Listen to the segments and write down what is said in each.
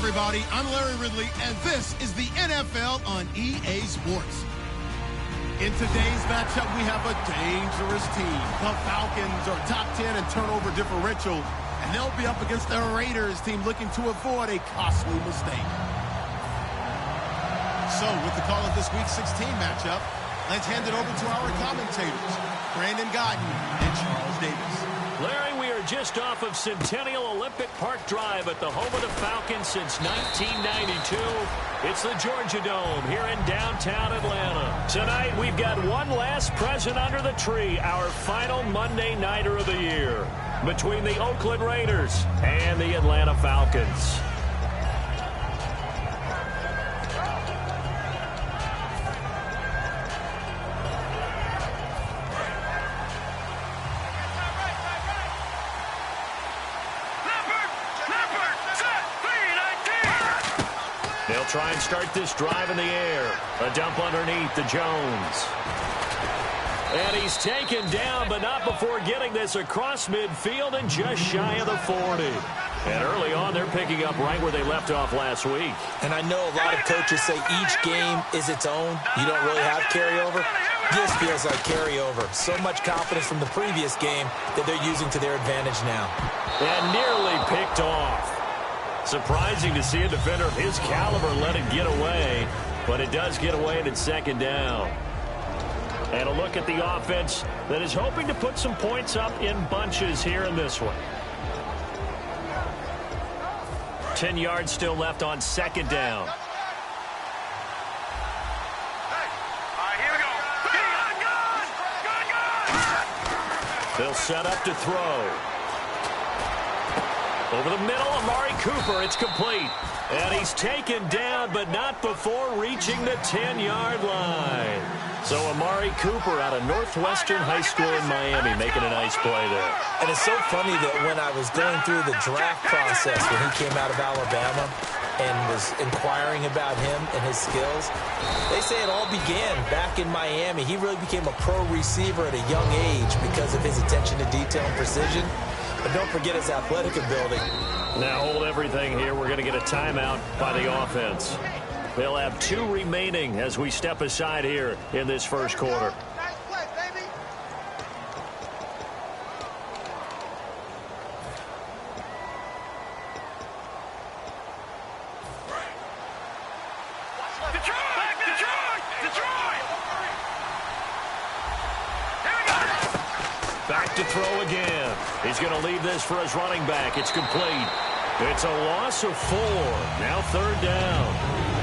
everybody. I'm Larry Ridley, and this is the NFL on EA Sports. In today's matchup, we have a dangerous team. The Falcons are top 10 in turnover differential, and they'll be up against the Raiders team looking to avoid a costly mistake. So, with the call of this Week 16 matchup, let's hand it over to our commentators, Brandon Godden and Charles Davis. Larry, we are just off of Centennial Olympic Park Drive at the home of the Falcons since 1992. It's the Georgia Dome here in downtown Atlanta. Tonight, we've got one last present under the tree, our final Monday nighter of the year, between the Oakland Raiders and the Atlanta Falcons. They'll try and start this drive in the air. A dump underneath to Jones. And he's taken down, but not before getting this across midfield and just shy of the 40. And early on, they're picking up right where they left off last week. And I know a lot of coaches say each game is its own. You don't really have carryover. This feels like carryover. So much confidence from the previous game that they're using to their advantage now. And nearly picked off. Surprising to see a defender of his caliber let it get away, but it does get away and it's second down. And a look at the offense that is hoping to put some points up in bunches here in this one. 10 yards still left on second down. They'll set up to throw. Over the middle, Amari Cooper, it's complete. And he's taken down, but not before reaching the 10-yard line. So Amari Cooper out of Northwestern High School in Miami making a nice play there. And it's so funny that when I was going through the draft process when he came out of Alabama and was inquiring about him and his skills, they say it all began back in Miami. He really became a pro receiver at a young age because of his attention to detail and precision. But don't forget his athletic ability. Now hold everything here. We're going to get a timeout by the offense. They'll have 2 remaining as we step aside here in this first quarter. Nice play, baby. Back to throw again. He's going to leave this for his running back. It's complete. It's a loss of 4. Now third down.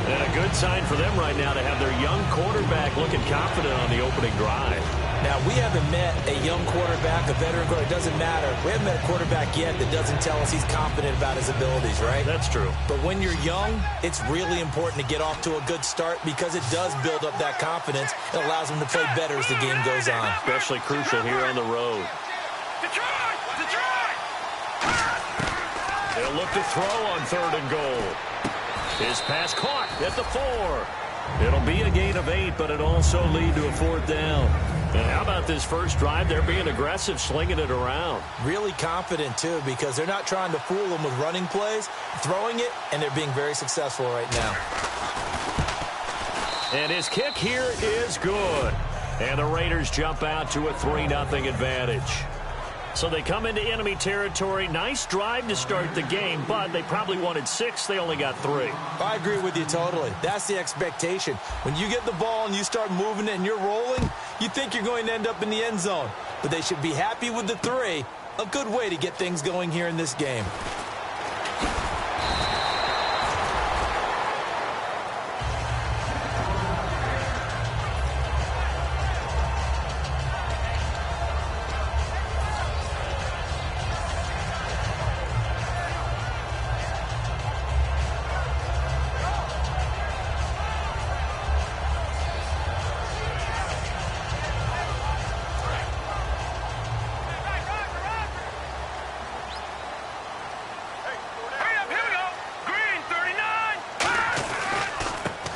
And a good sign for them right now to have their young quarterback looking confident on the opening drive. Now, we haven't met a young quarterback, a veteran quarterback. It doesn't matter. We haven't met a quarterback yet that doesn't tell us he's confident about his abilities, right? That's true. But when you're young, it's really important to get off to a good start because it does build up that confidence. It allows them to play better as the game goes on. Especially crucial here on the road. They'll look to throw on third and goal. His pass caught at the 4. It'll be a gain of 8, but it also lead to a fourth down. And how about this first drive? They're being aggressive, slinging it around. Really confident, too, because they're not trying to fool them with running plays, throwing it, and they're being very successful right now. And his kick here is good. And the Raiders jump out to a 3-0 advantage. So they come into enemy territory. Nice drive to start the game, but they probably wanted 6. They only got 3. I agree with you totally. That's the expectation. When you get the ball and you start moving it and you're rolling, you think you're going to end up in the end zone. But they should be happy with the 3. A good way to get things going here in this game.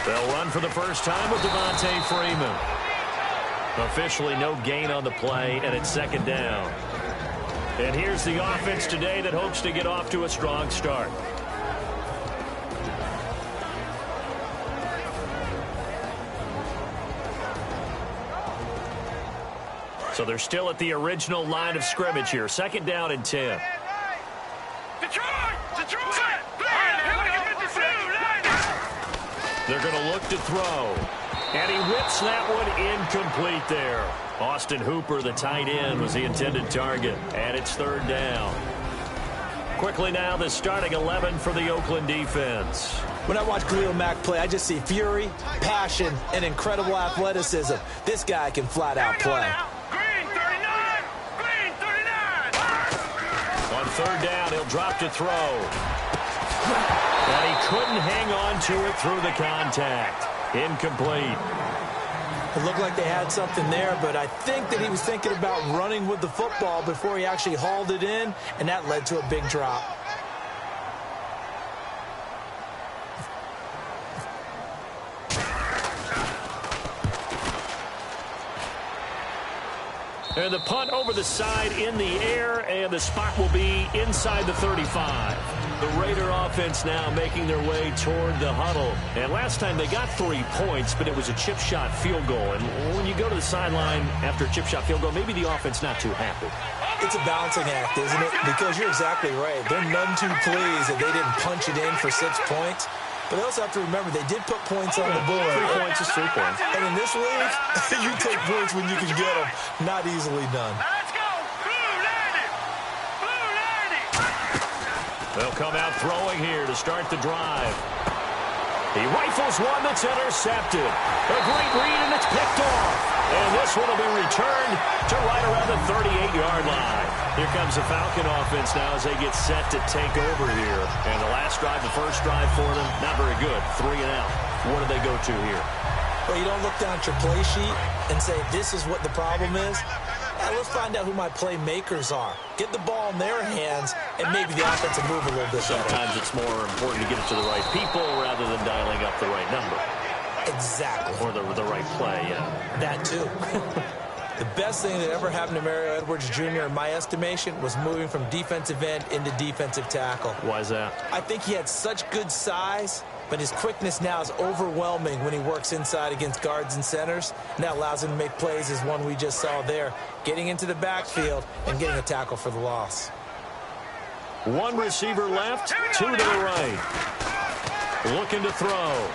They'll run for the first time with Devontae Freeman. Officially no gain on the play, and it's second down. And here's the offense today that hopes to get off to a strong start. So they're still at the original line of scrimmage here. 2nd down and 10. They're going to look to throw. And he whips that one incomplete there. Austin Hooper, the tight end, was the intended target. And it's 3rd down. Quickly now, the starting 11 for the Oakland defense. When I watch Khalil Mack play, I just see fury, passion, and incredible athleticism. This guy can flat out play. On 3rd down, he'll drop to throw. And he couldn't hang on to it through the contact. Incomplete. It looked like they had something there, but I think that he was thinking about running with the football before he actually hauled it in, and that led to a big drop. And the punt over the side in the air, and the spot will be inside the 35. The Raider offense now making their way toward the huddle. And last time they got 3 points, but it was a chip shot field goal. And when you go to the sideline after a chip shot field goal, maybe the offense not too happy. It's a balancing act, isn't it? Because you're exactly right. They're none too pleased that they didn't punch it in for 6 points. But they also have to remember they did put points on the board. 3 points is 3 points. And in this league, you take points when you can get them. Not easily done. They'll come out throwing here to start the drive. He rifles one that's intercepted. A great read, and it's picked off. And this one will be returned to right around the 38-yard line. Here comes the Falcon offense now as they get set to take over here. And the last drive, the first drive for them, not very good. 3 and out. What do they go to here? Well, you don't look down at your play sheet and say, this is what the problem is. Let's find out who my playmakers are. Get the ball in their hands, and maybe the offense will move a little bit better. Sometimes it's more important to get it to the right people rather than dialing up the right number. Exactly. Or the right play, yeah. That, too. The best thing that ever happened to Mario Edwards Jr., in my estimation, was moving from defensive end into defensive tackle. Why is that? I think he had such good size, but his quickness now is overwhelming when he works inside against guards and centers. And that allows him to make plays as one we just saw there, getting into the backfield and getting a tackle for the loss. 1 receiver left, 2 to the right. Looking to throw.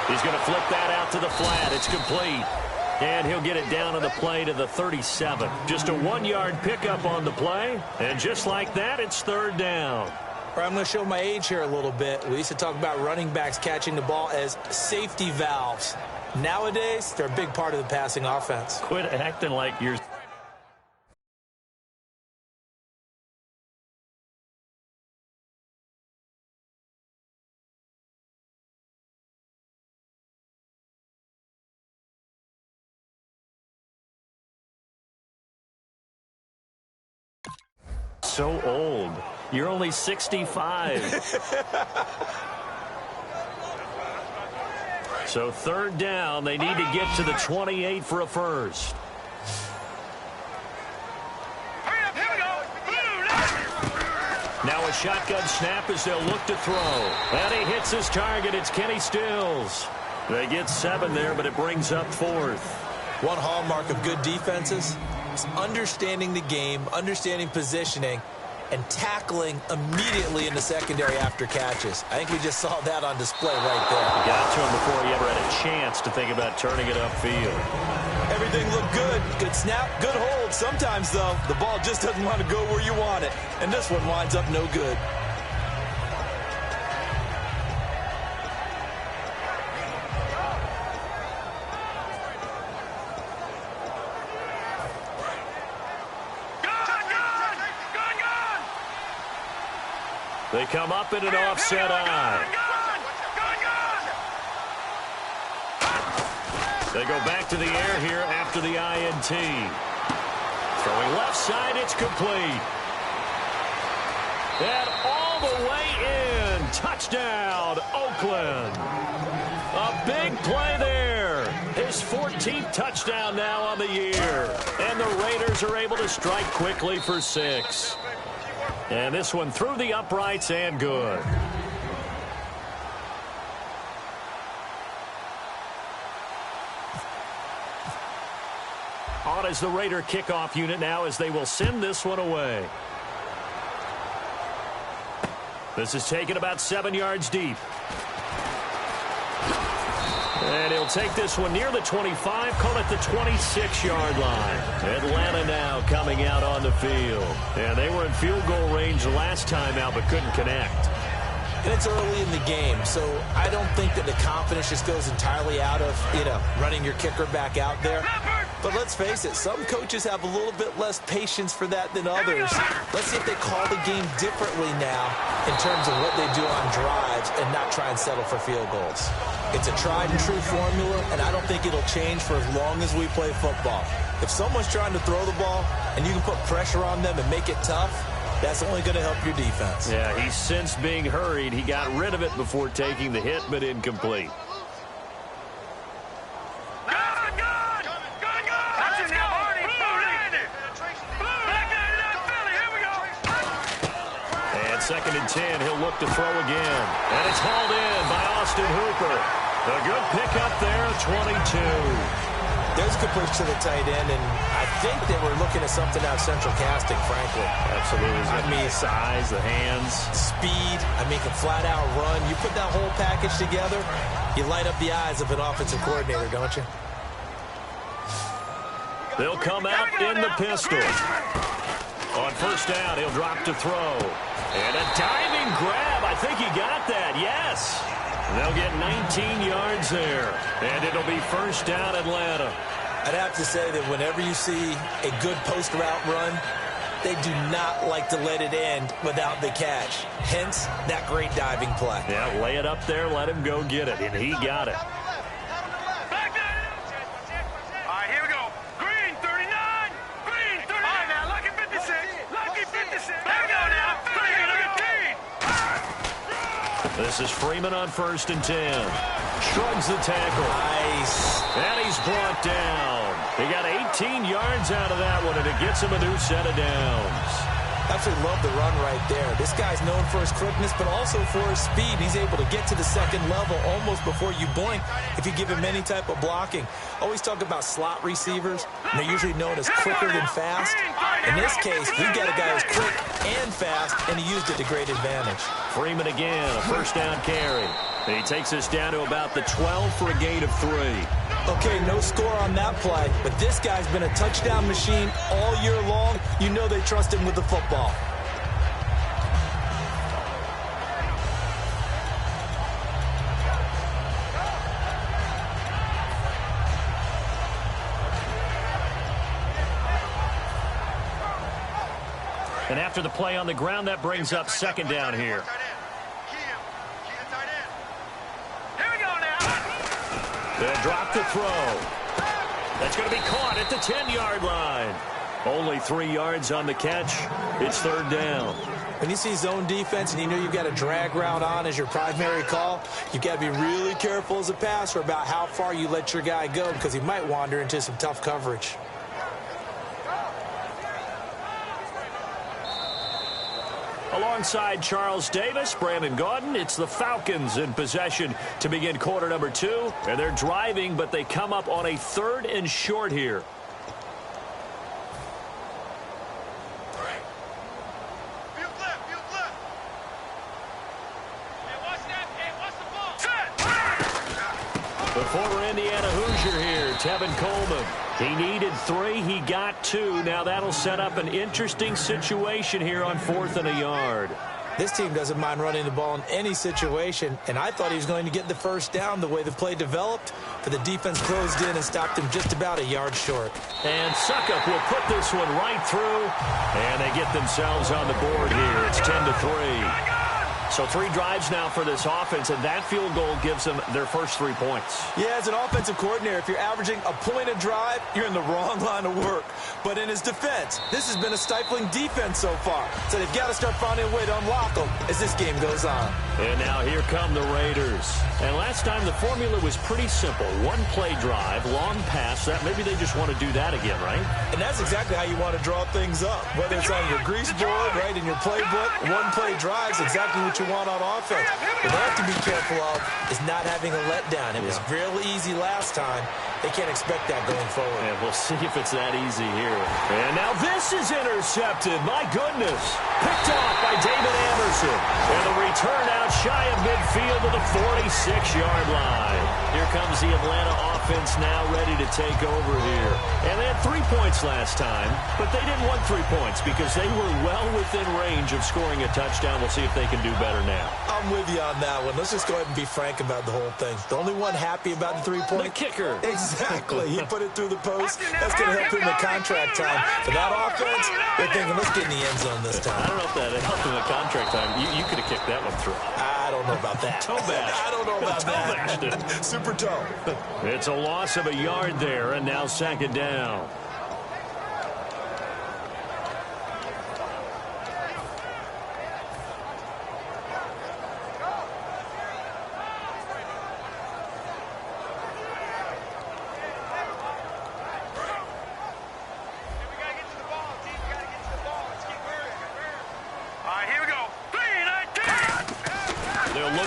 He's going to flip that out to the flat. It's complete. And he'll get it down on the play to the 37. Just a 1-yard pickup on the play. And just like that, it's 3rd down. I'm going to show my age here a little bit. We used to talk about running backs catching the ball as safety valves. Nowadays, they're a big part of the passing offense. Quit acting like you're... So old. You're only 65. So 3rd down. They need to get to the 28 for a first. Now a shotgun snap as they'll look to throw. And he hits his target. It's Kenny Stills. They get 7 there, but it brings up 4th. One hallmark of good defenses is understanding the game, understanding positioning, and tackling immediately in the secondary after catches. I think we just saw that on display right there. Got to him before he ever had a chance to think about turning it upfield. Everything looked good. Good snap, good hold. Sometimes, though, the ball just doesn't want to go where you want it. And this one winds up no good. They come up in an offset eye. They go back to the air here after the INT. Throwing left side, it's complete. And all the way in. Touchdown, Oakland. A big play there. His 14th touchdown now on the year. And the Raiders are able to strike quickly for 6. And this one through the uprights and good. On as the Raider kickoff unit now as they will send this one away. This is taken about 7 yards deep. And he'll take this one near the 25, call it the 26-yard line. Atlanta now coming out on the field. And they were in field goal range last time out but couldn't connect. And it's early in the game, so I don't think that the confidence just goes entirely out of, running your kicker back out there. But let's face it, some coaches have a little bit less patience for that than others. Let's see if they call the game differently now in terms of what they do on drives and not try and settle for field goals. It's a tried and true formula, and I don't think it'll change for as long as we play football. If someone's trying to throw the ball and you can put pressure on them and make it tough, that's only going to help your defense. Yeah, he's since being hurried. He got rid of it before taking the hit, but incomplete. And 2nd and 10, he'll look to throw again. And it's hauled in by Austin Hooper. A good pickup there, 22. There's a good push to the tight end, and I think they were looking at something out of central casting, frankly. Absolutely. I mean, size, the hands. Speed. I mean, can flat-out run. You put that whole package together, you light up the eyes of an offensive coordinator, don't you? They'll come out in the pistol. On 1st down, he'll drop to throw. And a diving grab. I think he got that. Yes. They'll get 19 yards there. And it'll be 1st down, Atlanta. I'd have to say that whenever you see a good post route run, they do not like to let it end without the catch. Hence, that great diving play. Yeah, lay it up there, let him go get it. And he got it. This is Freeman on 1st and 10. Shrugs the tackle. Nice. And he's brought down. He got 18 yards out of that one, and it gets him a new set of downs. Absolutely love the run right there. This guy's known for his quickness, but also for his speed. He's able to get to the 2nd level almost before you blink if you give him any type of blocking. Always talk about slot receivers, and they're usually known as quicker than fast. In this case, we've got a guy who's quick and fast, and he used it to great advantage. Freeman again, a 1st down carry. And he takes us down to about the 12 for a gain of 3. Okay, no score on that play, but this guy's been a touchdown machine all year long. You know they trust him with the football. And after the play on the ground, that brings up 2nd down here. They'll drop the throw. That's going to be caught at the 10-yard line. Only 3 yards on the catch. It's 3rd down. When you see zone defense and you know you've got a drag route on as your primary call, you've got to be really careful as a passer about how far you let your guy go because he might wander into some tough coverage. Alongside Charles Davis, Brandon Gaudin, it's the Falcons in possession to begin quarter number 2. And they're driving, but they come up on a 3rd and short here. The former Indiana Hoosier here, Tevin Coleman. He needed 3. He got 2. Now that'll set up an interesting situation here on 4th and a yard. This team doesn't mind running the ball in any situation, and I thought he was going to get the 1st down the way the play developed, but the defense closed in and stopped him just about a yard short. And Suckup will put this one right through, and they get themselves on the board here. It's 10-3. So 3 drives now for this offense, and that field goal gives them their first 3 points. Yeah, as an offensive coordinator, if you're averaging a point a drive, you're in the wrong line of work. But in his defense, this has been a stifling defense so far. So they've got to start finding a way to unlock them as this game goes on. And now here come the Raiders. And last time the formula was pretty simple. 1 play drive, long pass. That maybe they just want to do that again, right? And that's exactly how you want to draw things up. Whether it's on your grease board, right, in your playbook, 1 play drive is exactly what you want on offense. What they have to be careful of is not having a letdown. It was real easy last time, They can't expect that going forward. And we'll see if it's that easy here. And now this is intercepted. My goodness. Picked off by David Anderson. And the return out shy of midfield to the 46-yard line. Here comes the Atlanta offense now ready to take over here. And they had 3 points last time, but they didn't want 3 points because they were well within range of scoring a touchdown. We'll see if they can do better now. I'm with you on that one. Let's just go ahead and be frank about the whole thing. The only one happy about the 3-point? The kicker. Exactly. He put it through the post. That's going to help him in contract time. For that offense, they're thinking, let's get in the end zone this time. I don't know if that helped him in contract time. You could have kicked that one through. I don't know about that. Toe bash. I don't know about that. Super toe. It's a loss of a yard there, and now second down.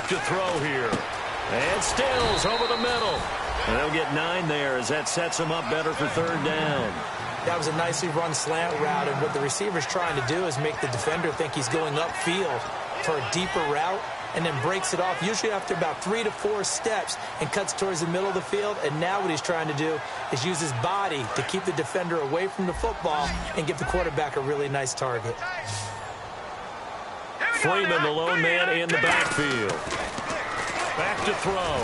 To throw here. And Stills over the middle. And they'll get 9 there as that sets them up better for third down. That was a nicely run slant route, and what the receiver's trying to do is make the defender think he's going upfield for a deeper route and then breaks it off, usually after about 3 to 4 steps, and cuts towards the middle of the field. And now what he's trying to do is use his body to keep the defender away from the football and give the quarterback a really nice target. Freeman, the lone man in the backfield. Back to throw.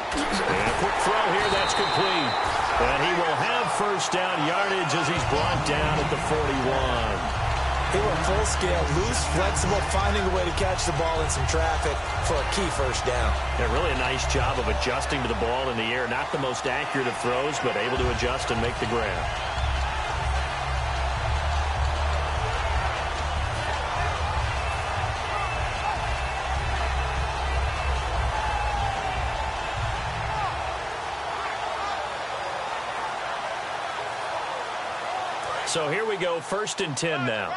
And a quick throw here, that's complete. And he will have first down yardage as he's brought down at the 41. He went full scale, loose, flexible, finding a way to catch the ball in some traffic for a key first down. Yeah, really a nice job of adjusting to the ball in the air. Not the most accurate of throws, but able to adjust and make the grab. So here we go, 1st and 10 now.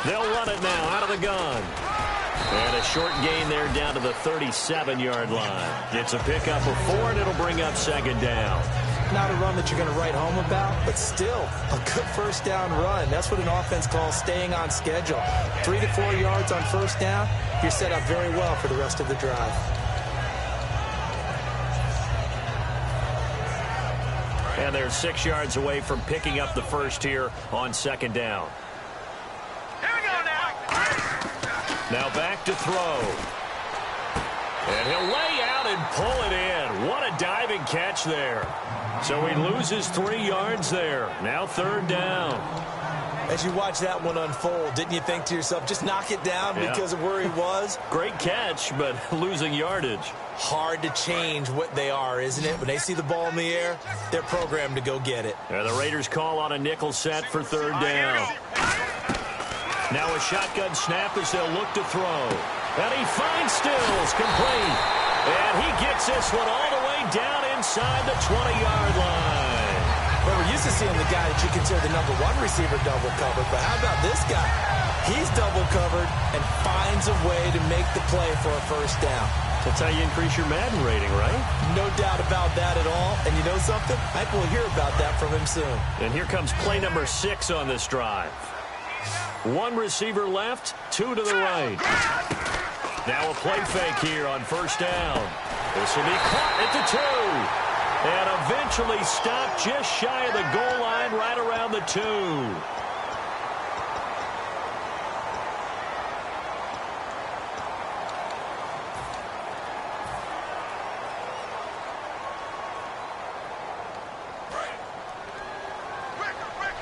They'll run it now out of the gun. And a short gain there down to the 37-yard line. It's a pickup of 4, and it'll bring up second down. Not a run that you're going to write home about, but still a good first down run. That's what an offense calls staying on schedule. 3 to 4 yards on first down, you're set up very well for the rest of the drive. And they're 6 yards away from picking up the first here on second down. Here we go now. Now back to throw. And he'll lay out and pull it in. What a diving catch there. So he loses 3 yards there. Now third down. As you watch that one unfold, didn't you think to yourself, just knock it down because of where he was? Great catch, but losing yardage. Hard to change what they are, isn't it? When they see the ball in the air, they're programmed to go get it. And the Raiders call on a nickel set for third down. Now a shotgun snap as they'll look to throw. And he finds Stills, complete. And he gets this one all the way down inside the 20-yard line. Well, we're used to seeing the guy that you consider the number 1 receiver double covered, but how about this guy? He's double covered and finds a way to make the play for a first down. That's how you increase your Madden rating, right? No doubt about that at all. And you know something? I think we'll hear about that from him soon. And here comes play number 6 on this drive. 1 receiver left, 2 to the right. Now a play fake here on first down. This will be caught at the 2. And eventually stopped just shy of the goal line right around the 2.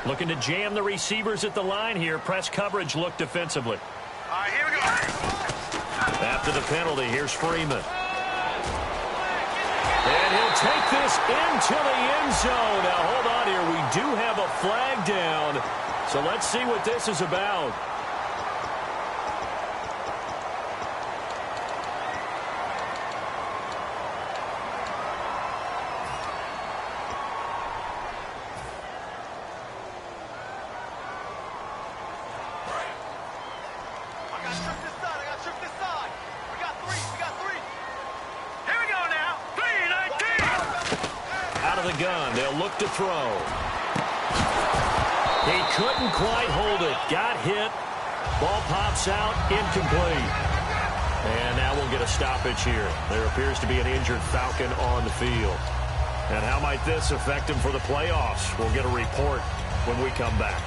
Looking to jam the receivers at the line here. Press coverage look defensively. All right, here we go. After the penalty, here's Freeman. And he'll take this into the end zone. Now, hold on here. We do have a flag down. So let's see what this is about. of the gun. They'll look to throw. He couldn't quite hold it. Got hit. Ball pops out. Incomplete. And now we'll get a stoppage here. There appears to be an injured Falcon on the field. And how might this affect him for the playoffs? We'll get a report when we come back.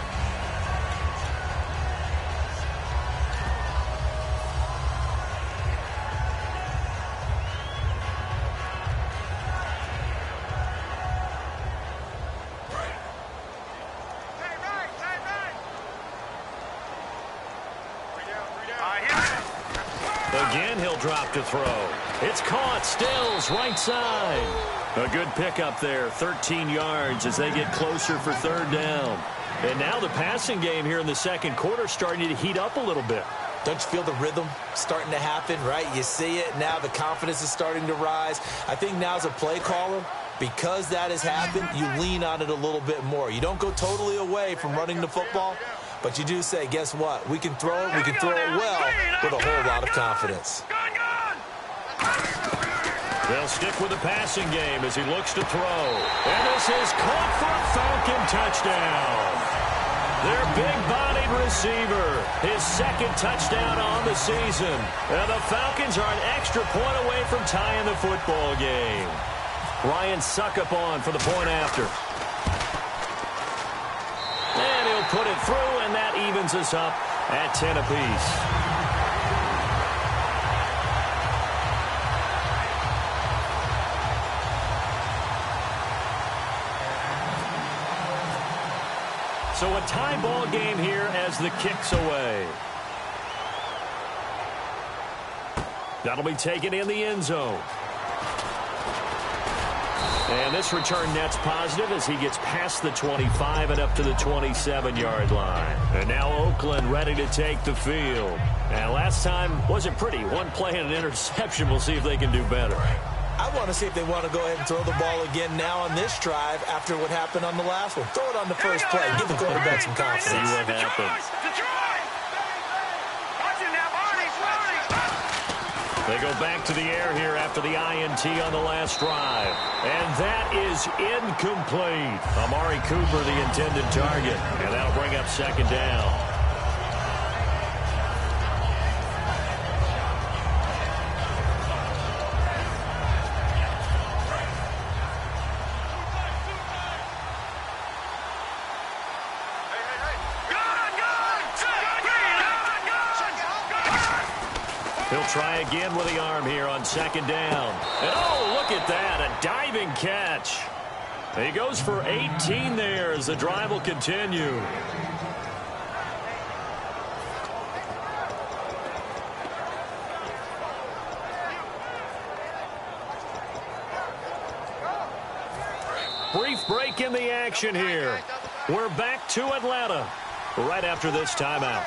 Again, he'll drop to throw. It's caught. Stills, right side. A good pickup there. 13 yards as they get closer for third down. And now the passing game here in the second quarter starting to heat up a little bit. Don't you feel the rhythm starting to happen, right? You see it. Now the confidence is starting to rise. I think now as a play caller, because that has happened, you lean on it a little bit more. You don't go totally away from running the football, but you do say, guess what? We can throw it. We can throw it well with a whole lot of confidence. They'll stick with the passing game as he looks to throw. And this is caught for a Falcon touchdown. Their big-bodied receiver, his second touchdown on the season. And the Falcons are an extra point away from tying the football game. Ryan Suckup on for the point after. And he'll put it through, and that evens us up at 10 apiece. So a tie ball game here as the kick's away. That'll be taken in the end zone. And this return net's positive as he gets past the 25 and up to the 27-yard line. And now Oakland ready to take the field. And last time wasn't pretty. One play and an interception. We'll see if they can do better. I want to see if they want to go ahead and throw the ball again now on this drive after what happened on the last one. Throw it on the first play. Give the quarterback some confidence. See what happens. They go back to the air here after the INT on the last drive. And that is incomplete. Amari Cooper, the intended target. And that'll bring up second down. He'll try again with the arm here on second down. And oh, look at that, a diving catch. He goes for 18 there as the drive will continue. Brief break in the action here. We're back to Atlanta right after this timeout.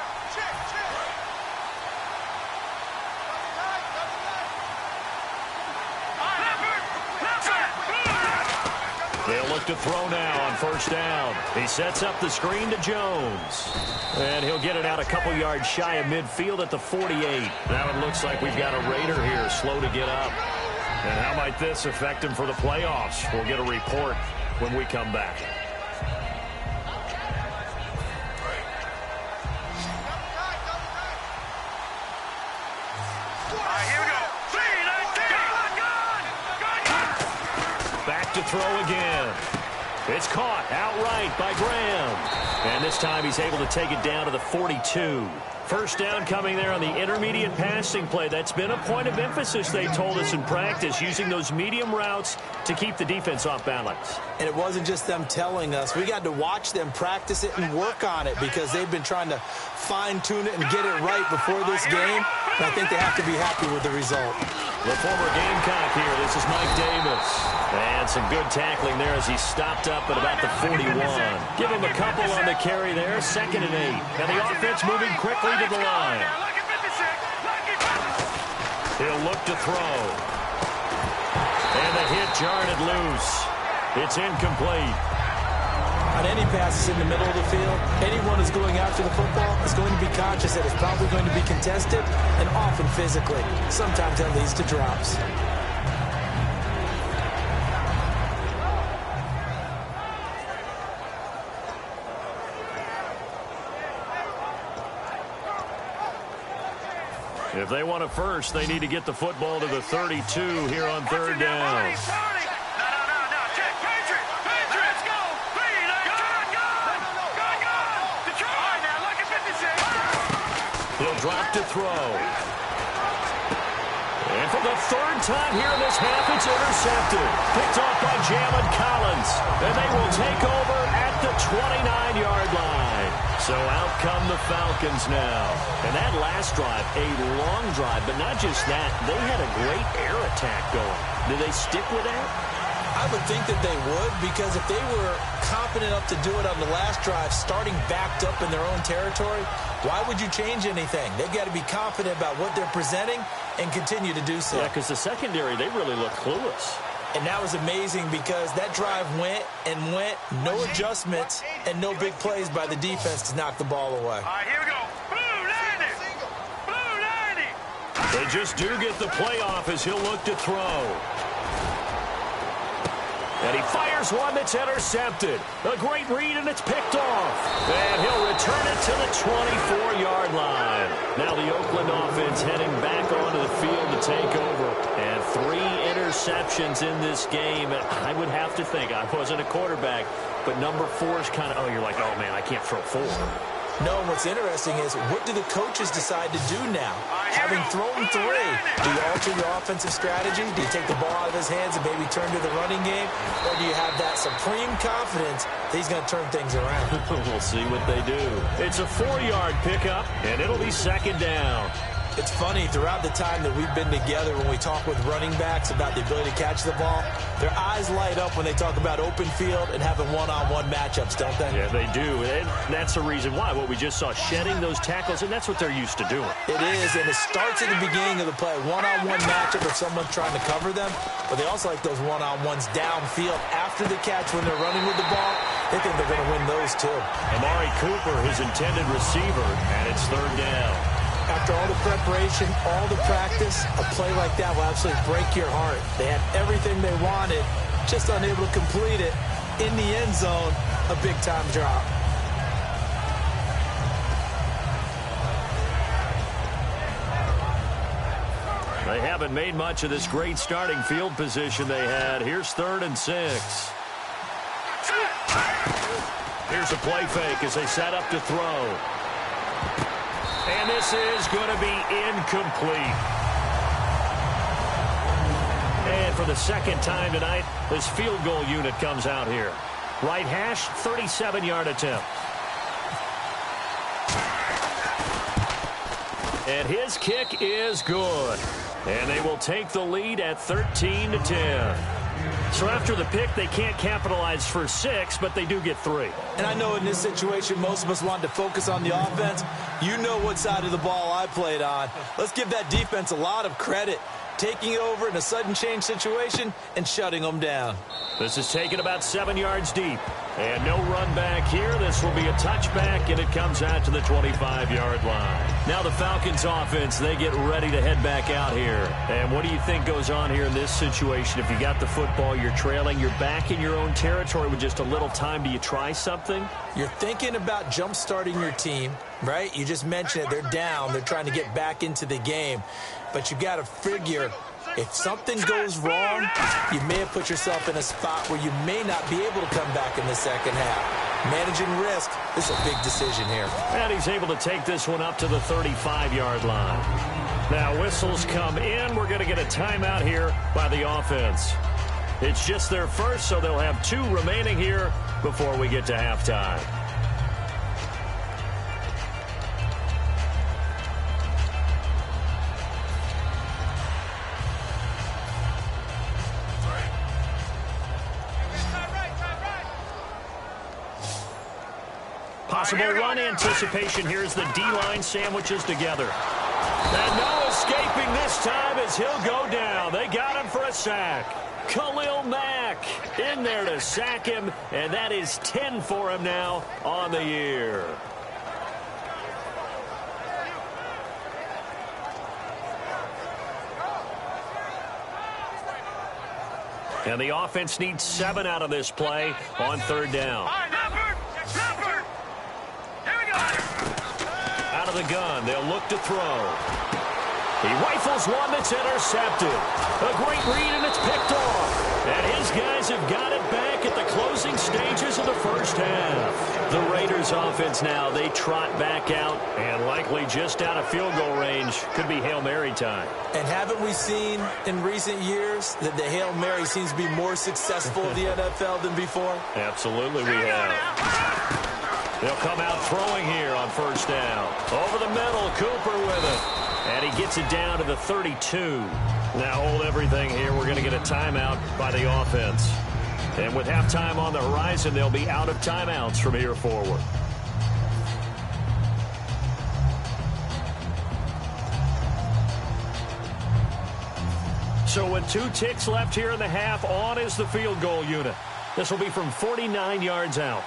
They'll look to throw now on first down. He sets up the screen to Jones. And he'll get it out a couple yards shy of midfield at the 48. Now it looks like we've got a Raider here, slow to get up. And how might this affect him for the playoffs? We'll get a report when we come back. Back to throw again. It's caught outright by Graham. And this time he's able to take it down to the 42. First down coming there on the intermediate passing play. That's been a point of emphasis, they told us in practice, using those medium routes to keep the defense off balance. And it wasn't just them telling us. We got to watch them practice it and work on it because they've been trying to fine-tune it and get it right before this game. And I think they have to be happy with the result. The former Gamecock here. This is Mike Davis. And some good tackling there as he stopped up at about the 41. Give him a couple on the carry there. 2nd and 8. And the offense moving quickly to the line. He'll look to throw. And the hit jarred it loose. It's incomplete. On any passes in the middle of the field, anyone who's going after the football is going to be conscious that it's probably going to be contested and often physically. Sometimes that leads to drops. If they want a first, they need to get the football to the 32 here on third down. He'll drop to throw. And for the third time here in this half, it's intercepted. Picked off by Jalen Collins. And they will take over at the 29-yard line. So out come the Falcons now. And that last drive, a long drive, but not just that. They had a great air attack going. Do they stick with that? I would think that they would, because if they were confident enough to do it on the last drive, starting backed up in their own territory, why would you change anything? They've got to be confident about what they're presenting and continue to do so. Yeah, because the secondary, they really look clueless. And that was amazing because that drive went and went, no adjustments and no big plays by the defense to knock the ball away. All right, here we go. Blue 90. Blue 90. They just do get the playoff as he'll look to throw. And he fires one that's intercepted. A great read, and it's picked off. And he'll return it to the 24-yard line. Now the Oakland offense heading back onto the field to take over. And 3 interceptions in this game. And I would have to think, I wasn't a quarterback, but number 4 is kind of, you're like, oh, man, I can't throw 4. No, and what's interesting is, what do the coaches decide to do now? Having thrown 3, do you alter your offensive strategy? Do you take the ball out of his hands and maybe turn to the running game? Or do you have that supreme confidence that he's going to turn things around? We'll see what they do. It's a 4-yard pickup, and it'll be second down. It's funny, throughout the time that we've been together, when we talk with running backs about the ability to catch the ball, their eyes light up when they talk about open field and having one-on-one matchups, don't they? Yeah, they do. And that's the reason why. What we just saw, shedding those tackles, and that's what they're used to doing. It is, and it starts at the beginning of the play. One-on-one matchup if someone's trying to cover them, but they also like those one-on-ones downfield after the catch when they're running with the ball. They think they're going to win those, too. Amari Cooper, his intended receiver, and it's third down. After all the preparation, all the practice, a play like that will absolutely break your heart. They had everything they wanted, just unable to complete it. In the end zone, a big-time drop. They haven't made much of this great starting field position they had. Here's 3rd and 6. Here's a play fake as they set up to throw. And this is going to be incomplete. And for the second time tonight, this field goal unit comes out here. Right hash, 37-yard attempt. And his kick is good. And they will take the lead at 13-10. So after the pick, they can't capitalize for 6, but they do get 3. And I know in this situation, most of us wanted to focus on the offense. You know what side of the ball I played on. Let's give that defense a lot of credit, taking over in a sudden change situation and shutting them down. This is taken about 7 yards deep. And no run back here. This will be a touchback, and it comes out to the 25-yard line. Now the Falcons offense, they get ready to head back out here. And what do you think goes on here in this situation? If you got the football, you're trailing, you're back in your own territory with just a little time. Do you try something? You're thinking about jump-starting your team, right? You just mentioned it. They're down. They're trying to get back into the game. But you got to figure, if something goes wrong, you may have put yourself in a spot where you may not be able to come back in the second half. Managing risk, this is a big decision here. And he's able to take this one up to the 35-yard line. Now whistles come in. We're going to get a timeout here by the offense. It's just their first, so they'll have 2 remaining here before we get to halftime. Possible run anticipation. Here's the D-line sandwiches together. And no escaping this time as he'll go down. They got him for a sack. Khalil Mack in there to sack him, and that is 10 for him now on the year. And the offense needs 7 out of this play on third down. Out of the gun, they'll look to throw. He rifles one that's intercepted. A great read, and it's picked off. And his guys have got it back at the closing stages of the first half. The Raiders offense now, they trot back out and likely just out of field goal range. Could be Hail Mary time. And haven't we seen in recent years that the Hail Mary seems to be more successful in the NFL than before? Absolutely we have. They'll come out throwing here on first down. Over the middle, Cooper with it. And he gets it down to the 32. Now hold everything here. We're going to get a timeout by the offense. And with halftime on the horizon, they'll be out of timeouts from here forward. So with 2 ticks left here in the half, on is the field goal unit. This will be from 49 yards out.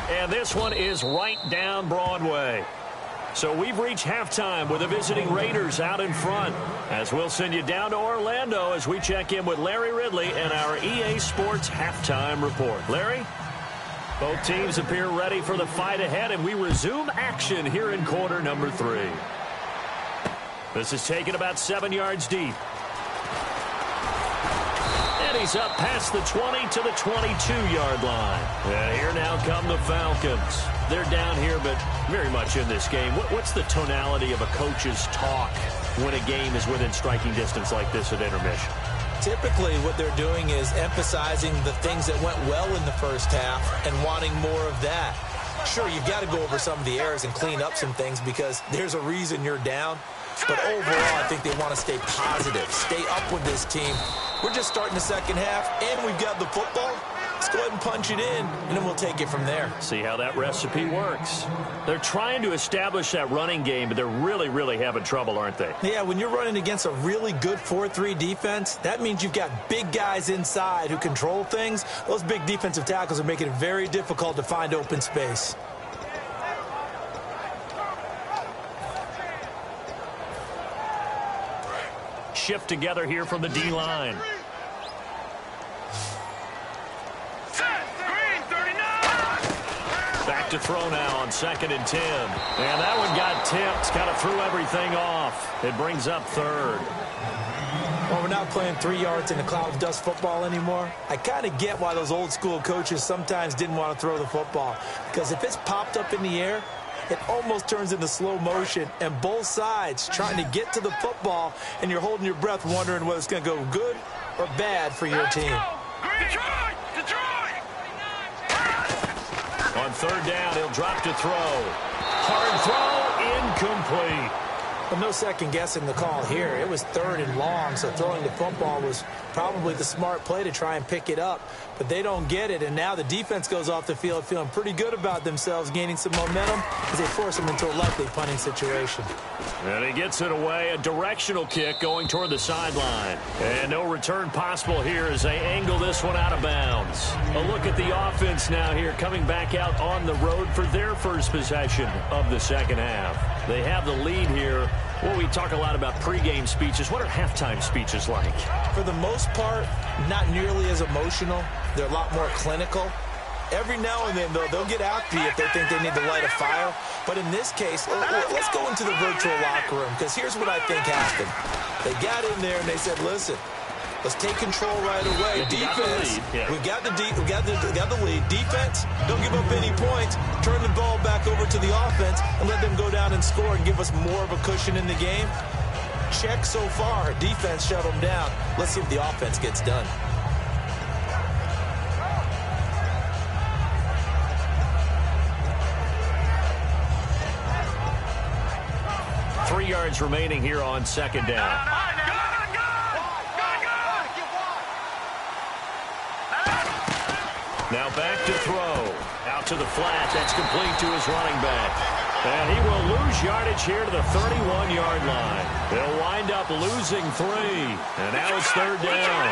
And this one is right down Broadway. So we've reached halftime with the visiting Raiders out in front. As we'll send you down to Orlando as we check in with Larry Ridley and our EA Sports halftime report. Larry? Both teams appear ready for the fight ahead, and we resume action here in quarter number 3. This is taken about 7 yards deep. And he's up past the 20 to the 22-yard line. And here now come the Falcons. They're down here, but very much in this game. What's the tonality of a coach's talk when a game is within striking distance like this at intermission? Typically, what they're doing is emphasizing the things that went well in the first half and wanting more of that. Sure, you've got to go over some of the errors and clean up some things because there's a reason you're down. But overall, I think they want to stay positive, stay up with this team. We're just starting the second half, and we've got the football. Let's go ahead and punch it in, and then we'll take it from there. See how that recipe works. They're trying to establish that running game, but they're really having trouble, aren't they? Yeah, when you're running against a really good 4-3 defense, that means you've got big guys inside who control things. Those big defensive tackles are making it very difficult to find open space. Shift together here from the D-line. Back to throw now on 2nd and 10. And that one got tipped, kind of threw everything off. It brings up 3rd. Well, we're not playing 3 yards in a cloud of dust football anymore. I kind of get why those old school coaches sometimes didn't want to throw the football. Because if it's popped up in the air, it almost turns into slow motion, and both sides trying to get to the football, and you're holding your breath wondering whether it's going to go good or bad for your team. Detroit! On 3rd down, he'll drop to throw. Hard throw, incomplete. But no second guessing the call here. It was 3rd and long, so throwing the football was probably the smart play to try and pick it up. But they don't get it, and now the defense goes off the field feeling pretty good about themselves, gaining some momentum as they force them into a likely punting situation. And he gets it away, a directional kick going toward the sideline. And no return possible here as they angle this one out of bounds. A look at the offense now here, coming back out on the road for their first possession of the second half. They have the lead here. Well, we talk a lot about pregame speeches. What are halftime speeches like? For the most part, not nearly as emotional. They're a lot more clinical. Every now and then, though, they'll get after you if they think they need to light a fire. But in this case, let's go into the virtual locker room, because here's what I think happened. They got in there and they said, listen, let's take control right away. Defense, we got the lead. Defense, don't give up any points. Turn the ball back over to the offense and let them go down and score and give us more of a cushion in the game. Check so far. Defense shut them down. Let's see if the offense gets done. Three yards remaining here on 2nd down. Now back to throw. Out to the flat. That's complete to his running back. And he will lose yardage here to the 31-yard line. They'll wind up losing 3. And now it's 3rd down.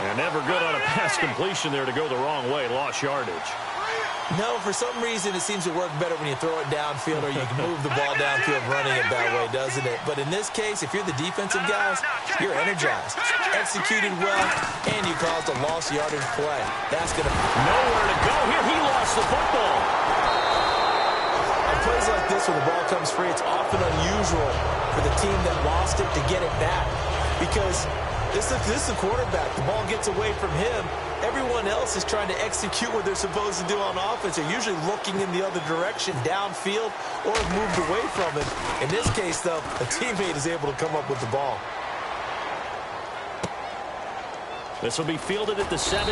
And never good on a pass completion there to go the wrong way. Lost yardage. No, for some reason, it seems to work better when you throw it downfield or you can move the ball downfield running it that way, doesn't it? But in this case, if you're the defensive guys, you're energized, executed well, and you caused a lost yardage play. That's going to... Nowhere to go here. He lost the football. this, when the ball comes free, it's often unusual for the team that lost it to get it back. Because this is the quarterback. The ball gets away from him. Everyone else is trying to execute what they're supposed to do on offense. They're usually looking in the other direction, downfield, or have moved away from him. In this case, though, a teammate is able to come up with the ball. This will be fielded at the 17.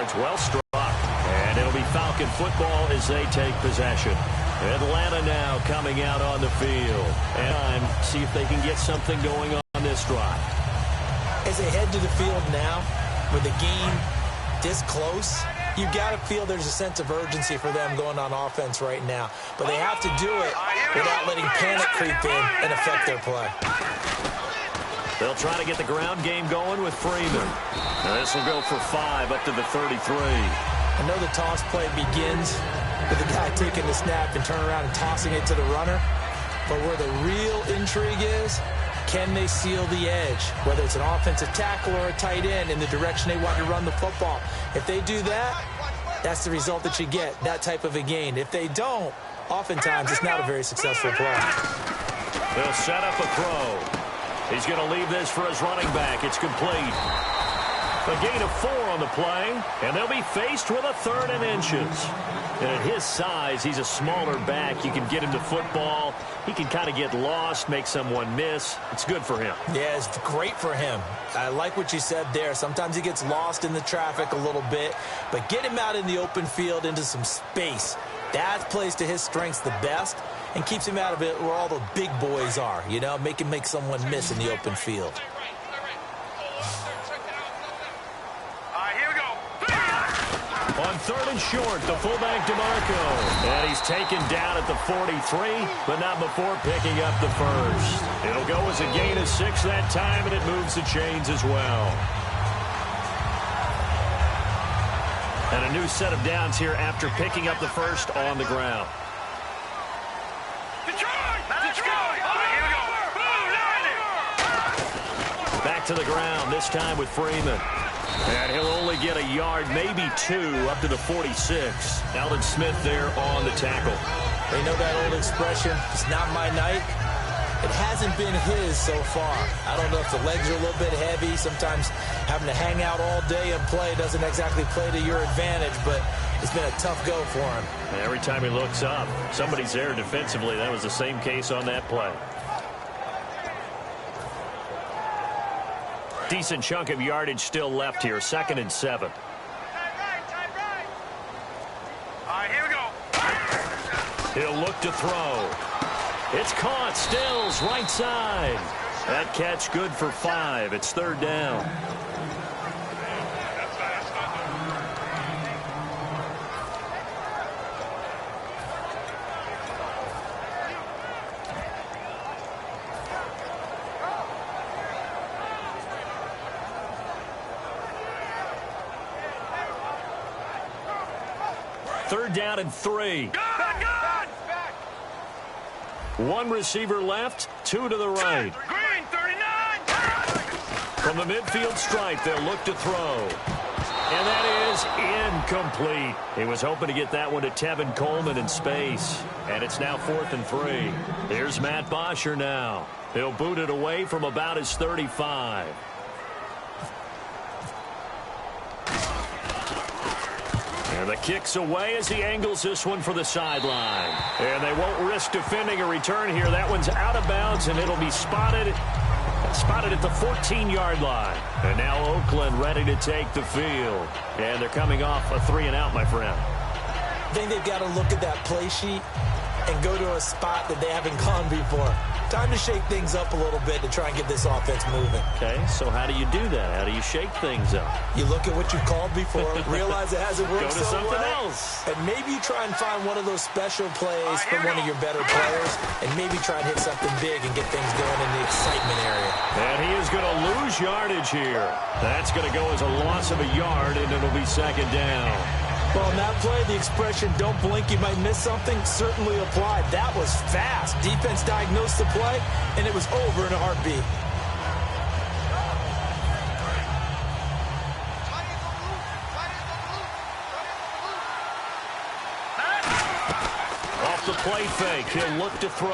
It's well struck. And it'll be Falcon football as they take possession. Atlanta now coming out on the field. And see if they can get something going on this drive. As they head to the field now, with the game this close, you've got to feel there's a sense of urgency for them going on offense right now. But they have to do it without letting panic creep in and affect their play. They'll try to get the ground game going with Freeman. Now this will go for 5 up to the 33. I know the toss play begins with the guy taking the snap and turning around and tossing it to the runner. But where the real intrigue is, can they seal the edge? Whether it's an offensive tackle or a tight end in the direction they want to run the football. If they do that, that's the result that you get, that type of a gain. If they don't, oftentimes it's not a very successful play. They'll set up a throw. He's going to leave this for his running back. It's complete. A gain of 4 on the play, and they'll be faced with a 3rd and inches. And at his size, he's a smaller back. You can get him to football. He can kind of get lost, make someone miss. It's good for him. Yeah, it's great for him. I like what you said there. Sometimes he gets lost in the traffic a little bit, but get him out in the open field into some space. That plays to his strengths the best and keeps him out of it where all the big boys are, you know, make him make someone miss in the open field. On 3rd and short, the fullback DeMarco. And he's taken down at the 43, but not before picking up the first. It'll go as a gain of 6 that time, and it moves the chains as well. And a new set of downs here after picking up the first on the ground. Back to the ground, this time with Freeman. And he'll only get a yard, maybe 2, up to the 46. Alden Smith there on the tackle. They know that old expression, it's not my night. It hasn't been his so far. I don't know if the legs are a little bit heavy. Sometimes having to hang out all day and play doesn't exactly play to your advantage, but it's been a tough go for him. And every time he looks up, somebody's there defensively. That was the same case on that play. Decent chunk of yardage still left here. 2nd and 7. All right, here we go. He'll look to throw. It's caught. Stills right side. That catch good for 5. It's 3rd down. Third down and 3. One receiver left, 2 to the right. Green, 39. From the midfield stripe, they'll look to throw. And that is incomplete. He was hoping to get that one to Tevin Coleman in space. And it's now 4th and 3. Here's Matt Bosher now. He'll boot it away from about his 35. And the kick's away as he angles this one for the sideline. And they won't risk defending a return here. That one's out of bounds, and it'll be spotted at the 14-yard line. And now Oakland ready to take the field. And they're coming off a 3-and-out, my friend. I think they've got to look at that play sheet and go to a spot that they haven't gone before. Time to shake things up a little bit to try and get this offense moving. Okay, so how do you do that? How do you shake things up? You look at what you've called before, realize it hasn't worked Go to so something well, else. and maybe you try and find one of those special plays from one of your better players, and maybe try and hit something big and get things going in the excitement area. And he is going to lose yardage here. That's going to go as a loss of a yard, and it'll be 2nd down. Well, on that play, the expression, don't blink, you might miss something, certainly applied. That was fast. Defense diagnosed the play, and it was over in a heartbeat. play fake. He'll look to throw.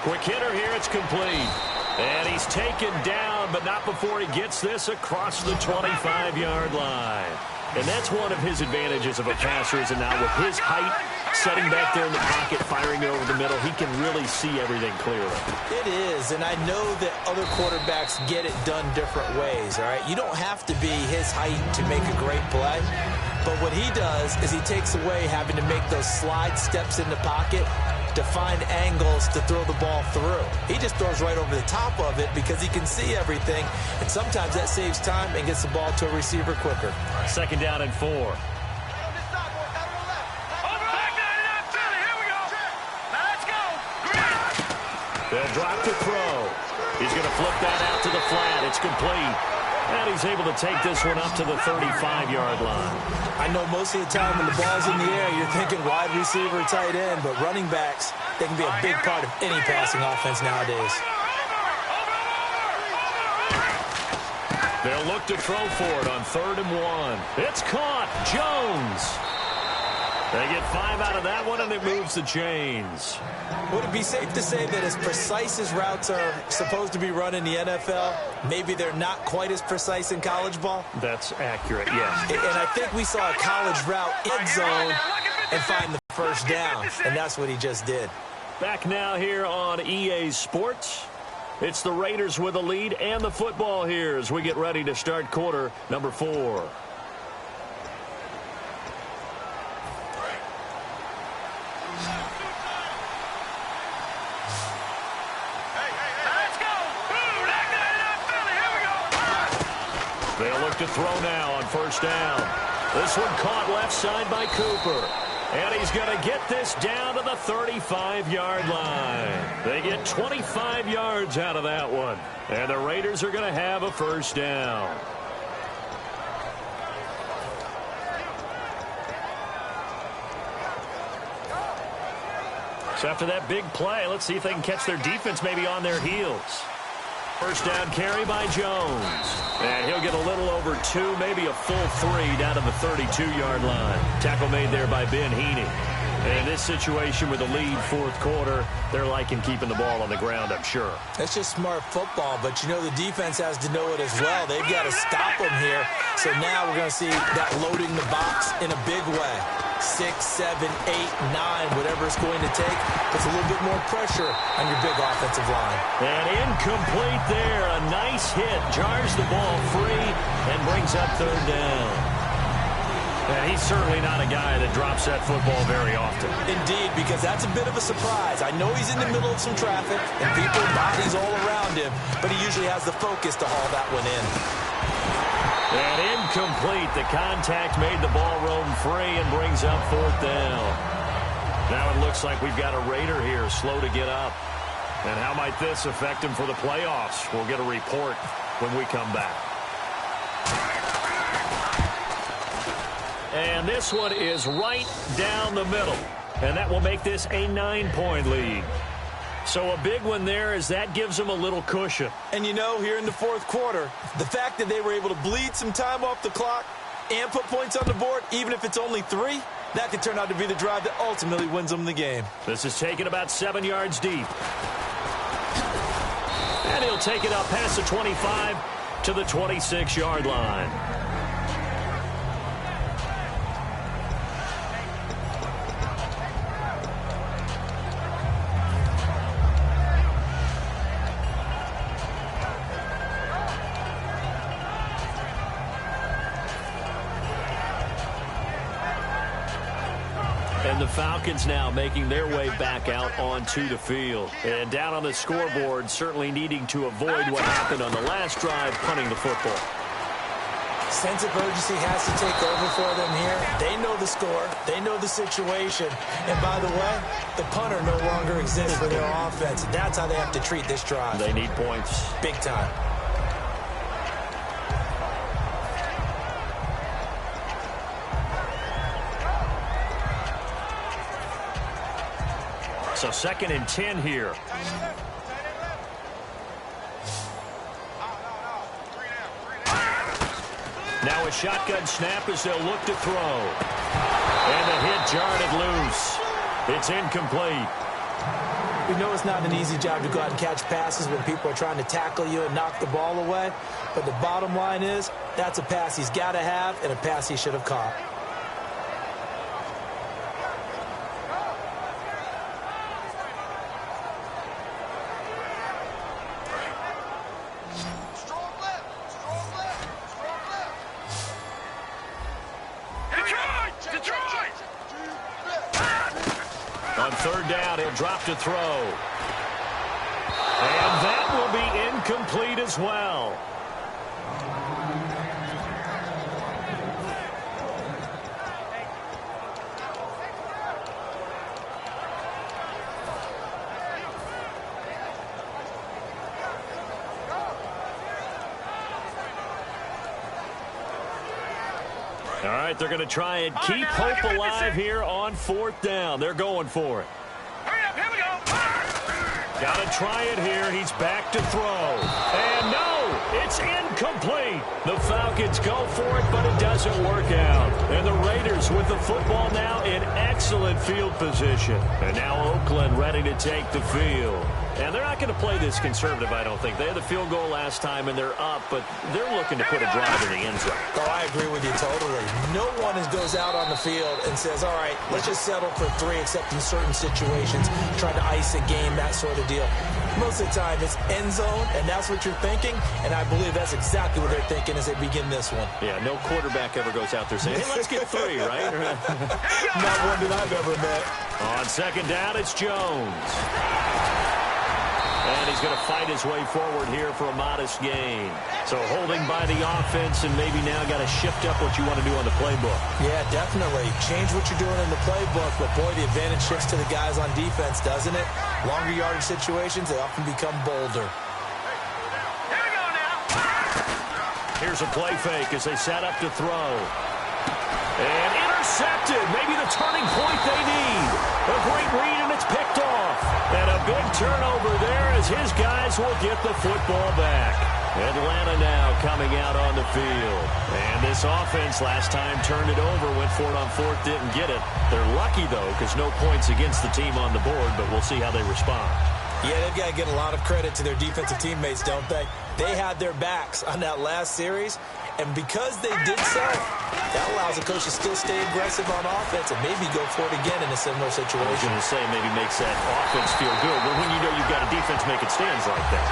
Quick hitter here. It's complete. And he's taken down, but not before he gets this across the 25-yard line. And that's one of his advantages of a passer, is now with his height, setting back there in the pocket, firing it over the middle, he can really see everything clearly. It is, and I know that other quarterbacks get it done different ways, all right? You don't have to be his height to make a great play, but what he does is he takes away having to make those slide steps in the pocket to find angles to throw the ball through. He just throws right over the top of it because he can see everything, and sometimes that saves time and gets the ball to a receiver quicker. 2nd down and 4. They'll drop to throw. He's going to flip that out to the flat. It's complete. And he's able to take this one up to the 35-yard line. I know most of the time when the ball's in the air, you're thinking wide receiver, tight end, but running backs, they can be a big part of any passing offense nowadays. They'll look to throw for it on 3rd and 1. It's caught. Jones. They get 5 out of that one, and it moves the chains. Would it be safe to say that as precise as routes are supposed to be run in the NFL, maybe they're not quite as precise in college ball? That's accurate, yes. And I think we saw a college route end zone and find the first down, and that's what he just did. Back now here on EA Sports. It's the Raiders with a lead and the football here as we get ready to start quarter number 4. They'll look to throw now on 1st down. This one caught left side by Cooper. And he's going to get this down to the 35-yard line. They get 25 yards out of that one. And the Raiders are going to have a 1st down. So after that big play, let's see if they can catch their defense maybe on their heels. 1st down carry by Jones. And he'll get a little over 2, maybe a full 3 down to the 32-yard line. Tackle made there by Ben Heaney. And in this situation with the lead 4th quarter, they're liking keeping the ball on the ground, I'm sure. That's just smart football, but you know the defense has to know it as well. They've got to stop them here. So now we're going to see that loading the box in a big way. 6, 7, 8, 9, whatever it's going to take, puts a little bit more pressure on your big offensive line. And incomplete there. A nice hit. Jars the ball free and brings up 3rd down. And he's certainly not a guy that drops that football very often. Indeed, because that's a bit of a surprise. I know he's in the middle of some traffic and people and bodies all around him, but he usually has the focus to haul that one in. And incomplete. The contact made the ball roam free and brings up 4th down. Now it looks like we've got a Raider here slow to get up. And how might this affect him for the playoffs? We'll get a report when we come back. And this one is right down the middle. And that will make this a 9-point lead. So a big one there as that gives them a little cushion. And you know, here in the 4th quarter, the fact that they were able to bleed some time off the clock and put points on the board, even if it's only 3, that could turn out to be the drive that ultimately wins them the game. This is taken about 7 yards deep. And he'll take it up past the 25 to the 26-yard line. And the Falcons now making their way back out onto the field. And down on the scoreboard, certainly needing to avoid what happened on the last drive, punting the football. Sense of urgency has to take over for them here. They know the score. They know the situation. And by the way, the punter no longer exists for their offense. That's how they have to treat this drive. They need points. Big time. So 2nd and 10 here. Now a shotgun snap as they'll look to throw. And the hit jarred it loose. It's incomplete. We know it's not an easy job to go out and catch passes when people are trying to tackle you and knock the ball away. But the bottom line is, that's a pass he's got to have and a pass he should have caught. On third down, he'll drop to throw. And that will be incomplete as well. All right, they're going to try and keep hope alive here on fourth down. They're going for it. Hurry up, here we go. Got to try it here. He's back to throw. And no, it's incomplete. The Falcons go for it, but it doesn't work out. And the Raiders with the football now in excellent field position. And now Oakland ready to take the field. And they're not going to play this conservative, I don't think. They had the field goal last time, and they're up, but they're looking to put a drive in the end zone. Oh, I agree with you totally. No one goes out on the field and says, all right, let's just settle for 3, except in certain situations, trying to ice a game, that sort of deal. Most of the time, it's end zone, and that's what you're thinking, and I believe that's exactly what they're thinking as they begin this one. Yeah, no quarterback ever goes out there saying, hey, let's get 3, right? Not one that I've ever met. On second down, it's Jones. And he's going to fight his way forward here for a modest gain. So holding by the offense and maybe now got to shift up what you want to do on the playbook. Yeah, definitely. Change what you're doing in the playbook, but boy, the advantage shifts to the guys on defense, doesn't it? Longer yardage situations, they often become bolder. Here we go now. Here's a play fake as they set up to throw. And intercepted. Maybe the turning point they need. A great read, and it's picked off. And a big turnover there as his guys will get the football back. Atlanta now coming out on the field. And this offense last time turned it over, went for it on fourth, didn't get it. They're lucky, though, because no points against the team on the board, but we'll see how they respond. Yeah, they've got to get a lot of credit to their defensive teammates, don't they? They had their backs on that last series, and because they did so, that allows the coach to still stay aggressive on offense and maybe go for it again in a similar situation. I was going to say maybe makes that offense feel good, but when you know you've got a defense making stands like that.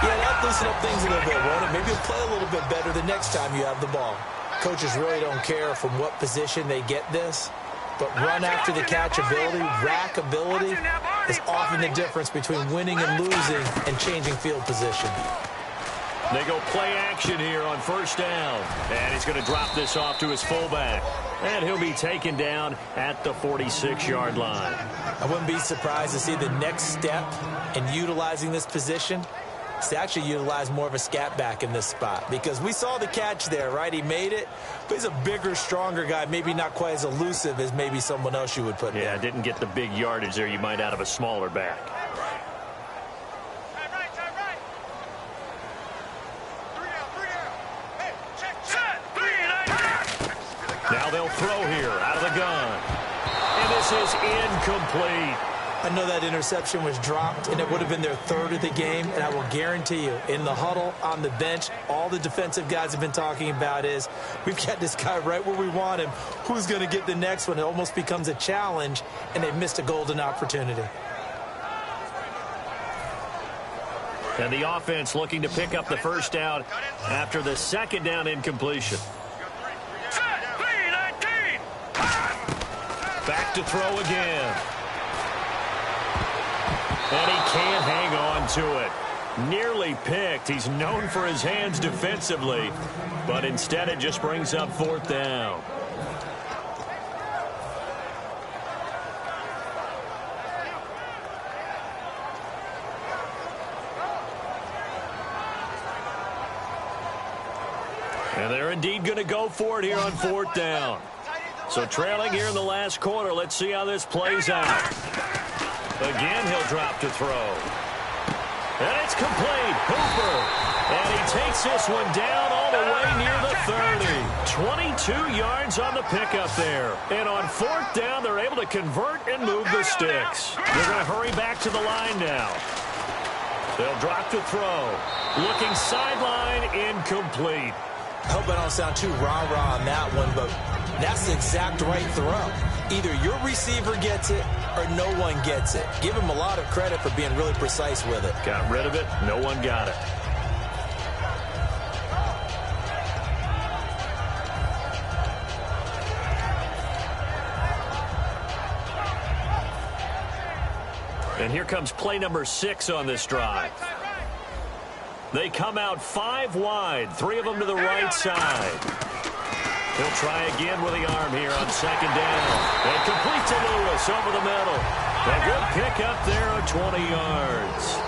Yeah, that loosen up things a little bit, won't it? Maybe you'll play a little bit better the next time you have the ball. Coaches really don't care from what position they get this, but run after the catch ability, rack ability is often the difference between winning and losing and changing field position. They go play action here on first down. And he's going to drop this off to his fullback. And he'll be taken down at the 46-yard line. I wouldn't be surprised to see the next step in utilizing this position is to actually utilize more of a scat back in this spot. Because we saw the catch there, right? He made it, but he's a bigger, stronger guy, maybe not quite as elusive as maybe someone else you would put there. Yeah, didn't get the big yardage there you might out of a smaller back. Now they'll throw here out of the gun. And this is incomplete. I know that interception was dropped, and it would have been their third of the game, and I will guarantee you, in the huddle, on the bench, all the defensive guys have been talking about is, we've got this guy right where we want him. Who's going to get the next one? It almost becomes a challenge, and they've missed a golden opportunity. And the offense looking to pick up the first down after the second down incompletion. Back to throw again. And he can't hang on to it. Nearly picked. He's known for his hands defensively, but instead it just brings up fourth down. And they're indeed going to go for it here on fourth down. So trailing here in the last quarter, let's see how this plays out. Again, he'll drop to throw. And it's complete. Hooper. And he takes this one down all the way near the 30. 22 yards on the pickup there. And on 4th down, they're able to convert and move the sticks. They're going to hurry back to the line now. They'll drop to throw. Looking sideline, incomplete. I hope I don't sound too rah-rah on that one, but that's the exact right throw. Either your receiver gets it or no one gets it. Give him a lot of credit for being really precise with it. Got rid of it. No one got it. And here comes play number 6 on this drive. They come out 5 wide, 3 of them to the right side. He'll try again with the arm here on 2nd down. And complete to Lewis over the middle. A good pick up there of 20 yards.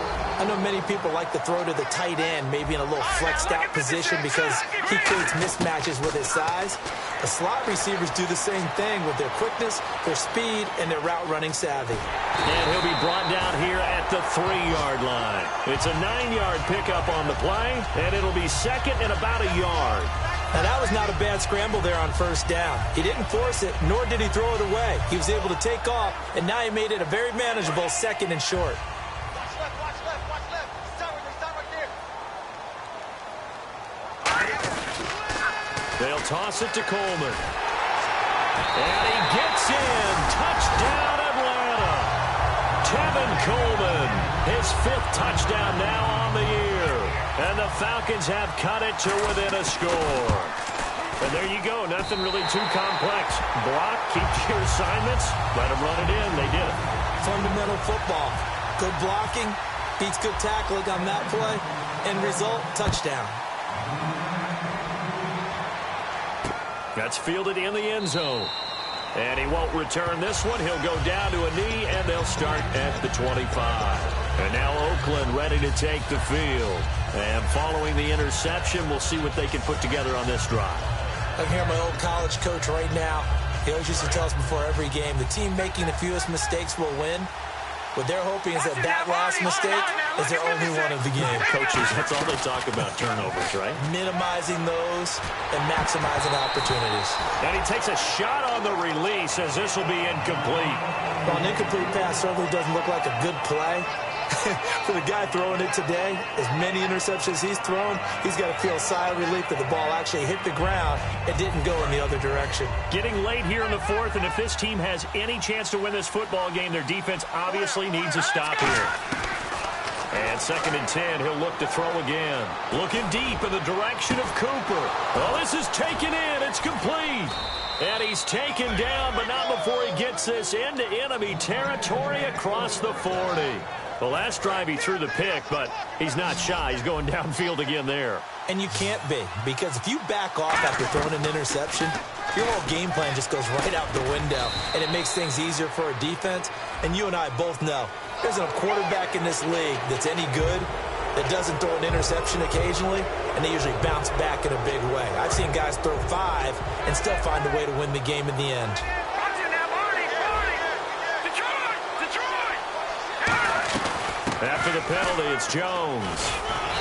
I know many people like to throw to the tight end, maybe in a little flexed out position because he creates mismatches with his size. The slot receivers do the same thing with their quickness, their speed, and their route running savvy. And he'll be brought down here at the 3-yard line. It's a 9-yard pickup on the play, and it'll be 2nd and about a yard. Now, that was not a bad scramble there on 1st down. He didn't force it, nor did he throw it away. He was able to take off, and now he made it a very manageable 2nd and short. They'll toss it to Coleman. And he gets in. Touchdown, Atlanta. Tevin Coleman, his 5th touchdown now on the year. And the Falcons have cut it to within a score. And there you go. Nothing really too complex. Block, keep your assignments, let them run it in. They did it. Fundamental football. Good blocking, beats good tackling on that play. End result, touchdown. That's fielded in the end zone. And he won't return this one. He'll go down to a knee, and they'll start at the 25. And now Oakland ready to take the field. And following the interception, we'll see what they can put together on this drive. I'm here, my old college coach right now. He always used to tell us before every game, the team making the fewest mistakes will win. What they're hoping is that last mistake is their only one of the game. Coaches, that's all they talk about, turnovers, right? Minimizing those and maximizing opportunities. And he takes a shot on the release as this will be incomplete. Well, an incomplete pass certainly doesn't look like a good play. For the guy throwing it today, as many interceptions he's thrown, he's got to feel a sigh of relief that the ball actually hit the ground and didn't go in the other direction. Getting late here in the 4th, and if this team has any chance to win this football game, their defense obviously needs a stop here. And 2nd and 10, he'll look to throw again. Looking deep in the direction of Cooper. Well, this is taken in. It's complete. And he's taken down, but not before he gets this into enemy territory across the 40. The last drive he threw the pick, but he's not shy. He's going downfield again there. And you can't be, because if you back off after throwing an interception, your whole game plan just goes right out the window, and it makes things easier for a defense. And you and I both know there's a quarterback in this league that's any good that doesn't throw an interception occasionally, and they usually bounce back in a big way. I've seen guys throw 5 and still find a way to win the game in the end. After the penalty, it's Jones.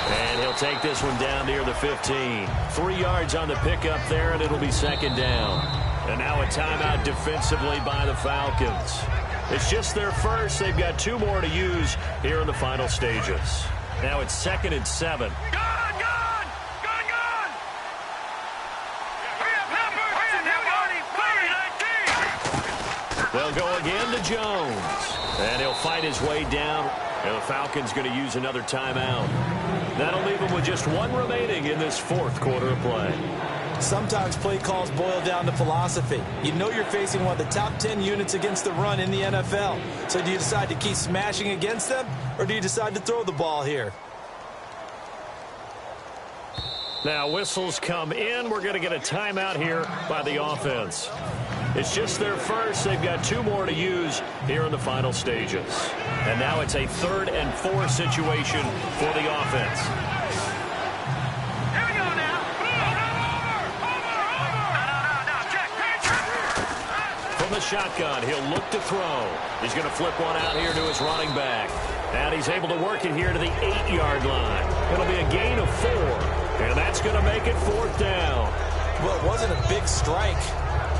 And he'll take this one down near the 15. 3 yards on the pickup there, and it'll be 2nd down. And now a timeout defensively by the Falcons. It's just their first. They've got 2 more to use here in the final stages. Now it's 2nd and 7. They'll go again to Jones. And he'll fight his way down. And the Falcons going to use another timeout. That'll leave them with just 1 remaining in this 4th quarter of play. Sometimes play calls boil down to philosophy. You know you're facing one of the top 10 units against the run in the NFL. So do you decide to keep smashing against them, or do you decide to throw the ball here? Now whistles come in. We're going to get a timeout here by the offense. It's just their first. They've got 2 more to use here in the final stages. And now it's a 3rd and 4 situation for the offense. Here we go now. From the shotgun, he'll look to throw. He's going to flip one out here to his running back. And he's able to work it here to the 8-yard line. It'll be a gain of 4. That's going to make it 4th down. Well, it wasn't a big strike,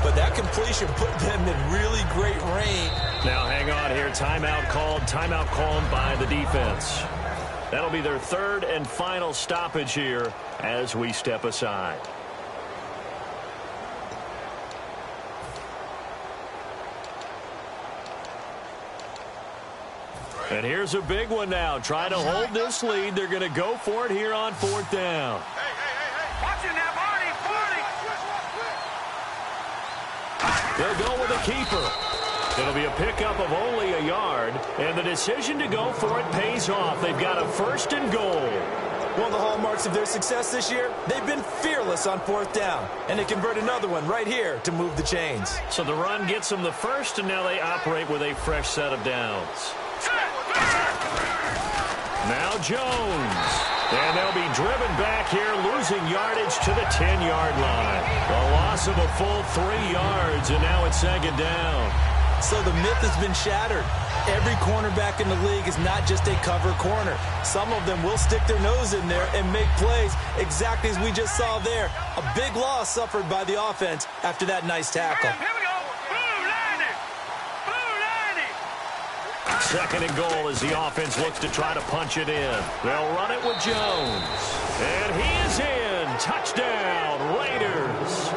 but that completion put them in really great range. Now hang on here. Timeout called by the defense. That'll be their 3rd and final stoppage here as we step aside. And here's a big one now. Trying to hold this lead. They're going to go for it here on 4th down. Hey. Watching that, Marty. They'll go with a keeper. It'll be a pickup of only a yard, and the decision to go for it pays off. They've got a 1st and goal. One of the hallmarks of their success this year, they've been fearless on 4th down, and they convert another one right here to move the chains. So the run gets them the 1st, and now they operate with a fresh set of downs. Now Jones. And they'll be driven back here, losing yardage to the 10-yard line. A loss of a full 3 yards, and now it's 2nd down. So the myth has been shattered. Every cornerback in the league is not just a cover corner. Some of them will stick their nose in there and make plays exactly as we just saw there. A big loss suffered by the offense after that nice tackle. Here we go. Blue line. 2nd and goal as the offense looks to try to punch it in. They'll run it with Jones. And he is in. Touchdown, Raiders.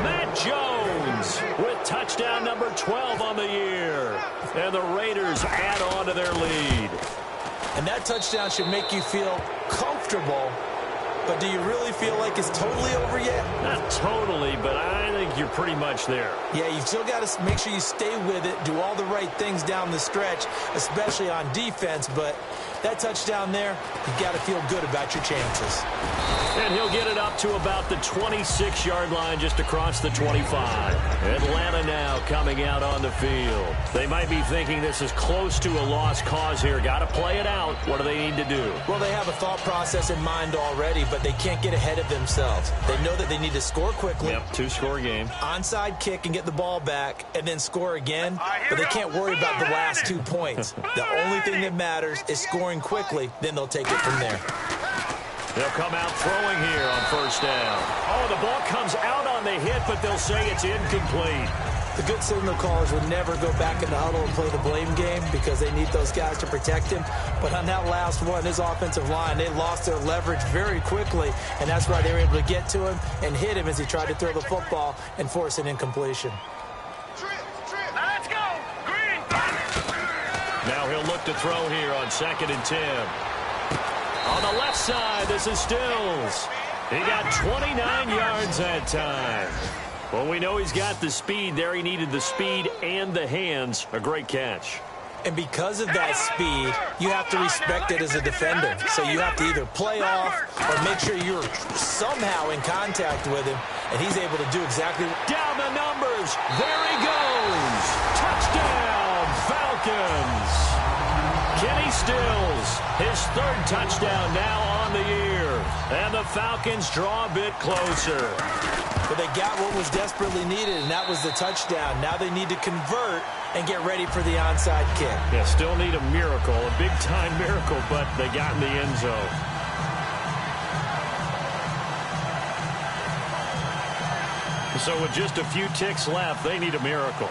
Matt Jones with touchdown number 12 on the year. And the Raiders add on to their lead. And that touchdown should make you feel comfortable. But do you really feel like it's totally over yet? Not totally, but I think you're pretty much there. Yeah, you still got to make sure you stay with it, do all the right things down the stretch, especially on defense. But that touchdown there, you've got to feel good about your chances. And he'll get it up to about the 26-yard line, just across the 25. Atlanta now coming out on the field. They might be thinking this is close to a lost cause here. Got to play it out. What do they need to do? Well, they have a thought process in mind already, but they can't get ahead of themselves. They know that they need to score quickly. Yep, 2-score game. Onside kick and get the ball back and then score again, but they can't worry about the last 2 points. The only thing that matters is scoring quickly, then they'll take it from there. They'll come out throwing here on 1st down. Oh, the ball comes out on the hit, but they'll say it's incomplete. The good signal callers would never go back in the huddle and play the blame game because they need those guys to protect him. But on that last one, his offensive line, they lost their leverage very quickly, and that's why they were able to get to him and hit him as he tried to throw the football and force an incompletion. Let's go. Green. Now he'll look to throw here on 2nd and 10. On the left side, this is Stills. He got 29 yards that time. Well, we know he's got the speed there. He needed the speed and the hands. A great catch. And because of that speed, you have to respect it as a defender. So you have to either play off or make sure you're somehow in contact with him, and he's able to do exactly. Down the numbers. There he goes. Touchdown, Falcons. Kenny Stills, his 3rd touchdown now on the year. And the Falcons draw a bit closer. But they got what was desperately needed, and that was the touchdown. Now they need to convert and get ready for the onside kick. Yeah, still need a miracle, a big-time miracle, but they got in the end zone. So with just a few ticks left, they need a miracle.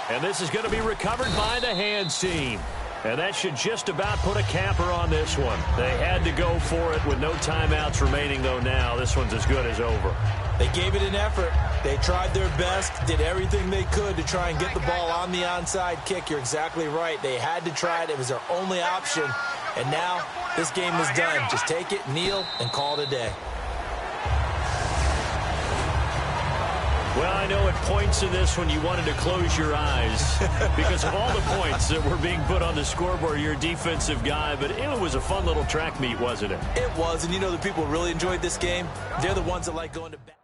And this is going to be recovered by the hands team. And that should just about put a capper on this one. They had to go for it with no timeouts remaining, though now. This one's as good as over. They gave it an effort. They tried their best, did everything they could to try and get the ball on the onside kick. You're exactly right. They had to try it. It was their only option. And now this game is done. Just take it, kneel, and call it a day. Well, I know at points in this one you wanted to close your eyes because of all the points that were being put on the scoreboard. You're a defensive guy, but it was a fun little track meet, wasn't it? It was, and you know the people who really enjoyed this game? They're the ones that like going to bed.